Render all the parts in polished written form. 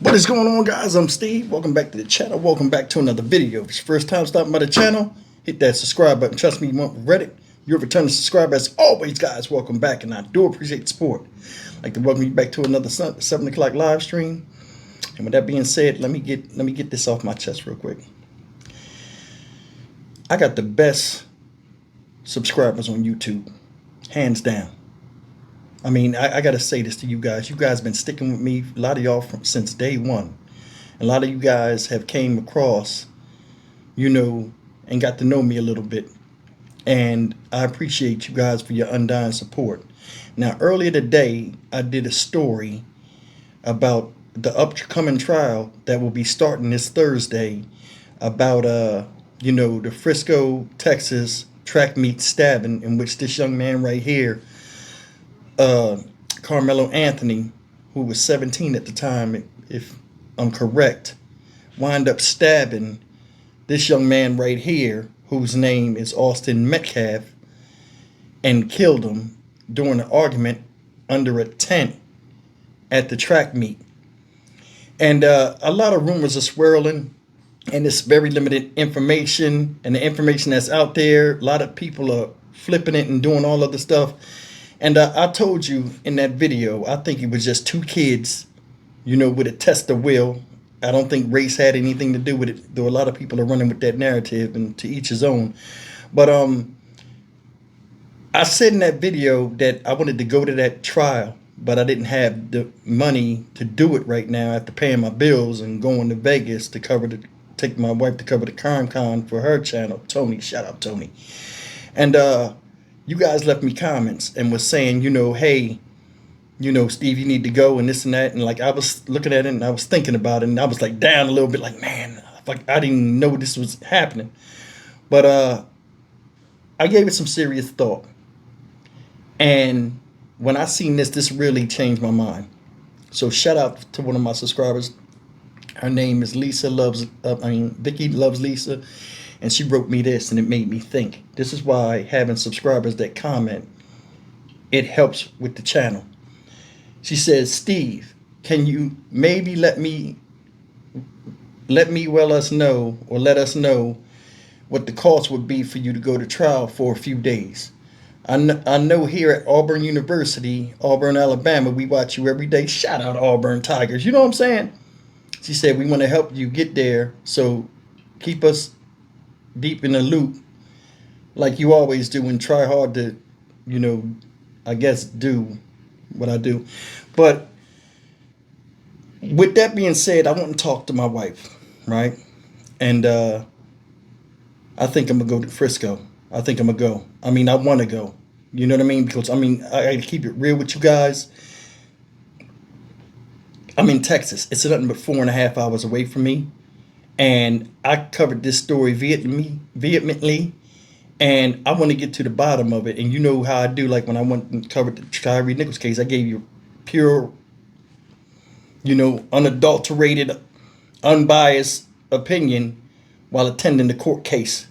What is going on, guys? I'm Steve. Welcome back to the channel. Welcome back to another video. If it's your first time stopping by the channel, hit that subscribe button. Trust me, you won't regret it. You're a returning subscriber. As always, guys, welcome back, and I do appreciate the support. I'd like to welcome you back to another 7 o'clock live stream. And with that being said, let me get this off my chest real quick. I got the best subscribers on YouTube, hands down. I mean, I got to say this to you guys. You guys been sticking with me, a lot of y'all, since day one. A lot of you guys have came across, and got to know me a little bit. And I appreciate you guys for your undying support. Now, earlier today, I did a story about the upcoming trial that will be starting this Thursday about, the Frisco, Texas track meet stabbing, in which this young man right here, Karmelo Anthony, who was 17 at the time, if I'm correct, wind up stabbing this young man right here, whose name is Austin Metcalf, and killed him during an argument under a tent at the track meet. And a lot of rumors are swirling, and it's very limited information, and the information that's out there, a lot of people are flipping it and doing all other stuff. And I told you in that video, I think it was just two kids, with a test of will. I don't think race had anything to do with it, though a lot of people are running with that narrative, and to each his own. But I said in that video that I wanted to go to that trial, but I didn't have the money to do it right now after paying my bills and going to Vegas to take my wife to cover the Crime Con for her channel. Tony, shout out Tony. And you guys left me comments and was saying, hey, Steve, you need to go and this and that. And like, I was looking at it and I was thinking about it, and I was like down a little bit, like, man, I didn't know this was happening. But I gave it some serious thought. And when I seen this really changed my mind. So shout out to one of my subscribers. Her name is Vicky Loves Lisa. And she wrote me this, and it made me think. This is why having subscribers that comment, it helps with the channel. She says, Steve, can you maybe let us know what the cost would be for you to go to trial for a few days? I know here at Auburn University, Auburn, Alabama, we watch you every day. Shout out Auburn Tigers. You know what I'm saying? She said, we want to help you get there, so keep us deep in the loop like you always do, and try hard to, I guess, do what I do. But with that being said, I want to talk to my wife, right? And I think I'm going to go to Frisco. I think I'm going to go. I mean, I want to go. You know what I mean? Because, I got to keep it real with you guys. I'm in Texas. It's nothing but 4.5 hours away from me. And I covered this story vehemently, and I want to get to the bottom of it. And you know how I do, like when I went and covered the Tyree Nichols case, I gave you pure, unadulterated, unbiased opinion while attending the court case.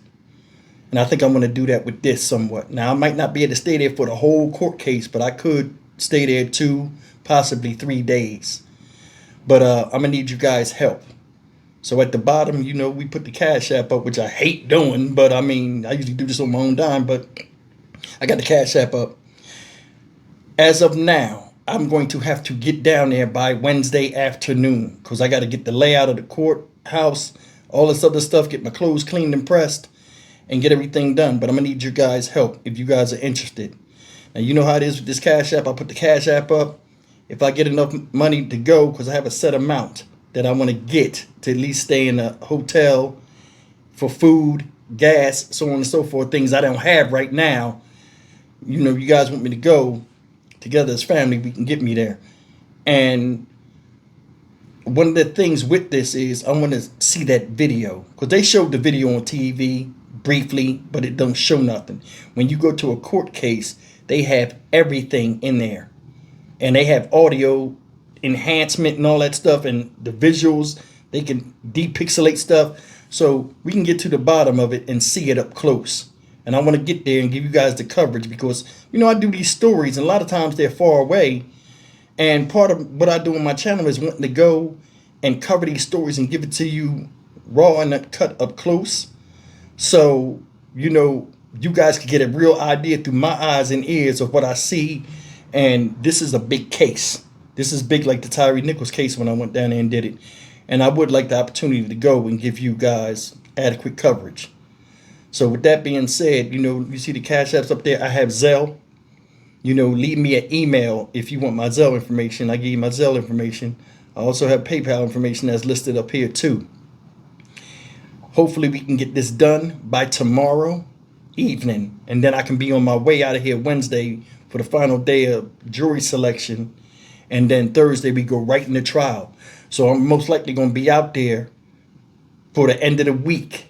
And I think I'm going to do that with this somewhat. Now, I might not be able to stay there for the whole court case, but I could stay there 2, possibly 3 days. But I'm going to need you guys' help. So at the bottom, we put the Cash App up, which I hate doing, but I usually do this on my own dime, but I got the Cash App up. As of now, I'm going to have to get down there by Wednesday afternoon, because I got to get the layout of the courthouse, all this other stuff, get my clothes cleaned and pressed, and get everything done. But I'm going to need your guys' help if you guys are interested. Now, you know how it is with this Cash App. I put the Cash App up. If I get enough money to go, because I have a set amount that I want to get to at least stay in a hotel for food, gas, so on and so forth, things I don't have right now. You guys want me to go together as family, we can get me there. And one of the things with this is I want to see that video, because they showed the video on TV briefly, but it don't show nothing. When you go to a court case, they have everything in there, and they have audio enhancement and all that stuff, and the visuals, they can depixelate stuff, so we can get to the bottom of it and see it up close. And I want to get there and give you guys the coverage, because I do these stories, and a lot of times they're far away, and part of what I do on my channel is wanting to go and cover these stories and give it to you raw and cut up close. So, you guys can get a real idea through my eyes and ears of what I see. And this is a big case. This is big like the Tyree Nichols case when I went down there and did it. And I would like the opportunity to go and give you guys adequate coverage. So with that being said, you see the Cash Apps up there. I have Zelle. Leave me an email if you want my Zelle information. I give you my Zelle information. I also have PayPal information that's listed up here too. Hopefully we can get this done by tomorrow evening. And then I can be on my way out of here Wednesday for the final day of jury selection. And then Thursday we go right into trial. So I'm most likely going to be out there for the end of the week.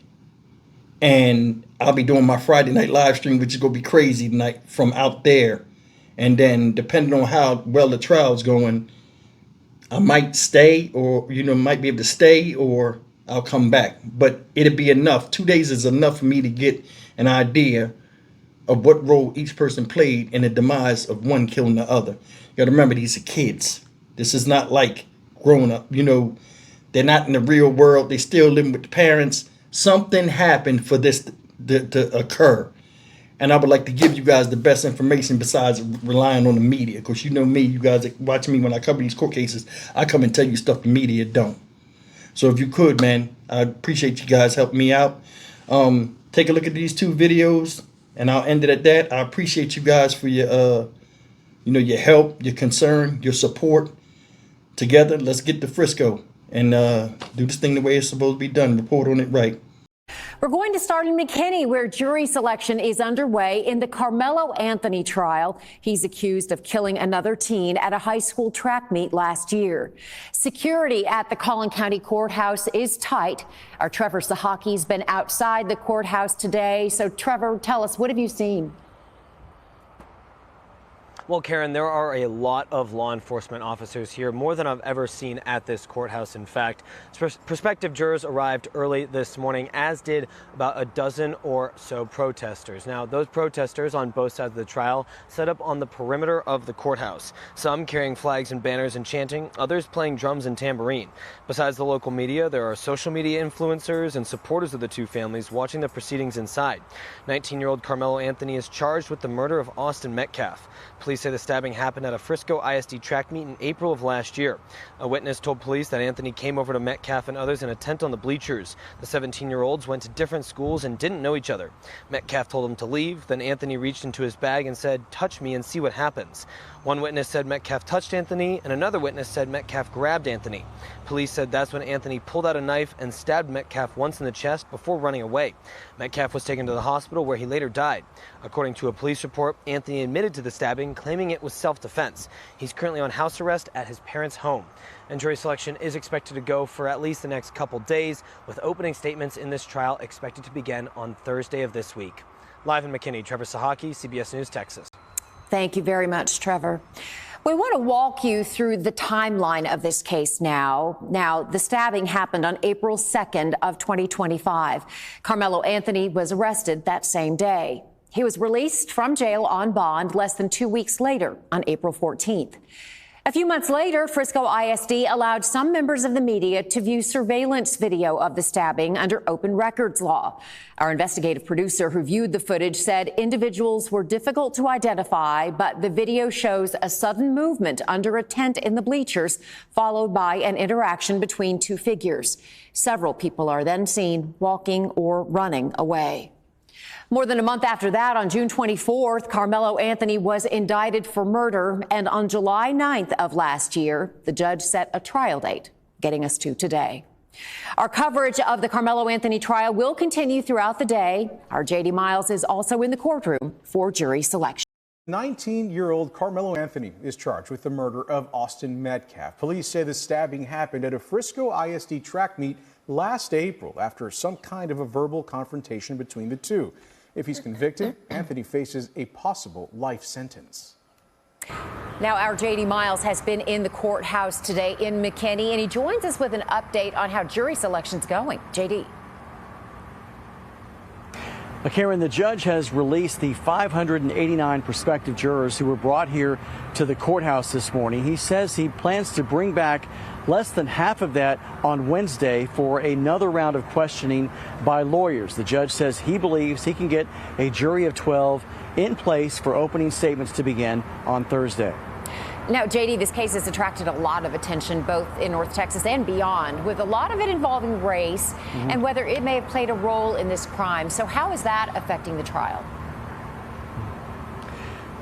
And I'll be doing my Friday night live stream, which is going to be crazy tonight from out there. And then depending on how well the trial's going, I might stay or, might be able to stay or I'll come back. But it'll be enough. 2 days is enough for me to get an idea of what role each person played in the demise of one killing the other. You got to remember, these are kids. This is not like grown up. They're not in the real world. They still living with the parents. Something happened for this to occur. And I would like to give you guys the best information besides relying on the media. Because me, you guys are watching me when I cover these court cases. I come and tell you stuff the media don't. So if you could, man, I appreciate you guys helping me out. Take a look at these 2 videos. And I'll end it at that. I appreciate you guys for your, your help, your concern, your support. Together, let's get to Frisco and do this thing the way it's supposed to be done. Report on it right. We're going to start in McKinney, where jury selection is underway in the Karmelo Anthony trial. He's accused of killing another teen at a high school track meet last year. Security at the Collin County Courthouse is tight. Our Trevor Sahaki's been outside the courthouse today. So, Trevor, tell us, what have you seen? Well, Karen, there are a lot of law enforcement officers here, more than I've ever seen at this courthouse. In fact, prospective jurors arrived early this morning, as did about a dozen or so protesters. Now, those protesters on both sides of the trial set up on the perimeter of the courthouse, some carrying flags and banners and chanting, others playing drums and tambourine. Besides the local media, there are social media influencers and supporters of the 2 families watching the proceedings inside. 19-year-old Karmelo Anthony is charged with the murder of Austin Metcalf. Police say the stabbing happened at a Frisco ISD track meet in April of last year. A witness told police that Anthony came over to Metcalf and others in a tent on the bleachers. The 17-year-olds went to different schools and didn't know each other. Metcalf told him to leave. Then Anthony reached into his bag and said, "Touch me and see what happens." One witness said Metcalf touched Anthony, and another witness said Metcalf grabbed Anthony. Police said that's when Anthony pulled out a knife and stabbed Metcalf once in the chest before running away. Metcalf was taken to the hospital where he later died. According to a police report, Anthony admitted to the stabbing, claiming it was self-defense. He's currently on house arrest at his parents' home. And jury selection is expected to go for at least the next couple days, with opening statements in this trial expected to begin on Thursday of this week. Live in McKinney, Trevor Sahaki, CBS News, Texas. Thank you very much, Trevor. We want to walk you through the timeline of this case now. Now, the stabbing happened on April 2nd of 2025. Karmelo Anthony was arrested that same day. He was released from jail on bond less than 2 weeks later on April 14th. A few months later, Frisco ISD allowed some members of the media to view surveillance video of the stabbing under open records law. Our investigative producer who viewed the footage said individuals were difficult to identify, but the video shows a sudden movement under a tent in the bleachers, followed by an interaction between 2 figures. Several people are then seen walking or running away. More than a month after that, on June 24th, Karmelo Anthony was indicted for murder. And on July 9th of last year, the judge set a trial date, getting us to today. Our coverage of the Karmelo Anthony trial will continue throughout the day. Our JD Miles is also in the courtroom for jury selection. 19-year-old Karmelo Anthony is charged with the murder of Austin Metcalf. Police say the stabbing happened at a Frisco ISD track meet last April after some kind of a verbal confrontation between the two. If he's convicted, Anthony faces a possible life sentence. Now, our JD Miles has been in the courthouse today in McKinney, and he joins us with an update on how jury selection's going. JD. Karen, the judge has released the 589 prospective jurors who were brought here to the courthouse this morning. He says he plans to bring back less than half of that on Wednesday for another round of questioning by lawyers. The judge says he believes he can get a jury of 12 in place for opening statements to begin on Thursday. Now, JD, this case has attracted a lot of attention, both in North Texas and beyond, with a lot of it involving race and whether it may have played a role in this crime. So how is that affecting the trial?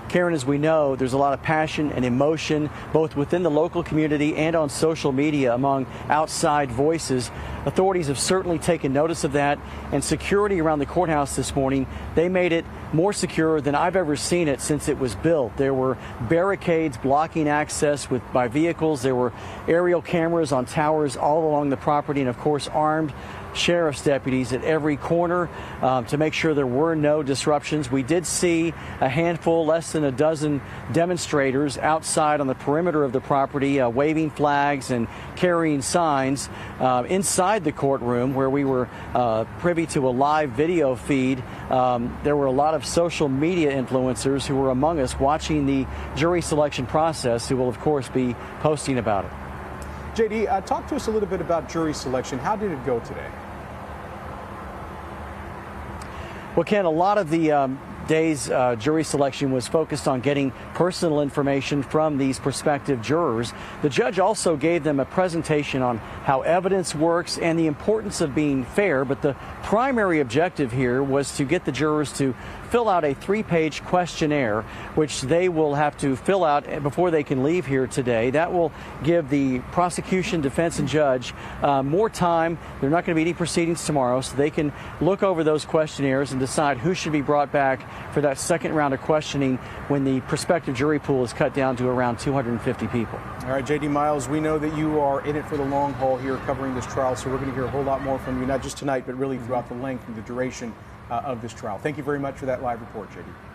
Karen, as we know, there's a lot of passion and emotion, both within the local community and on social media among outside voices. Authorities have certainly taken notice of that, and security around the courthouse this morning, they made it more secure than I've ever seen it since it was built. There were barricades blocking access by vehicles. There were aerial cameras on towers all along the property, and of course armed sheriff's deputies at every corner to make sure there were no disruptions. We did see a handful, less than a dozen demonstrators outside on the perimeter of the property, waving flags and carrying signs. Inside the courtroom, where we were privy to a live video feed, there were a lot of social media influencers who were among us watching the jury selection process, who will of course be posting about it. JD, talk to us a little bit about jury selection. How did it go today? Well, Ken, a lot of the day's jury selection was focused on getting personal information from these prospective jurors. The judge also gave them a presentation on how evidence works and the importance of being fair, but the primary objective here was to get the jurors to fill out a 3-page questionnaire, which they will have to fill out before they can leave here today. That will give the prosecution, defense, and judge more time. There are not going to be any proceedings tomorrow, so they can look over those questionnaires and decide who should be brought back for that second round of questioning when the prospective jury pool is cut down to around 250 people. All right, JD Miles, we know that you are in it for the long haul here covering this trial, so we're going to hear a whole lot more from you, not just tonight, but really throughout the length and the duration of this trial. Thank you very much for that live report, JD.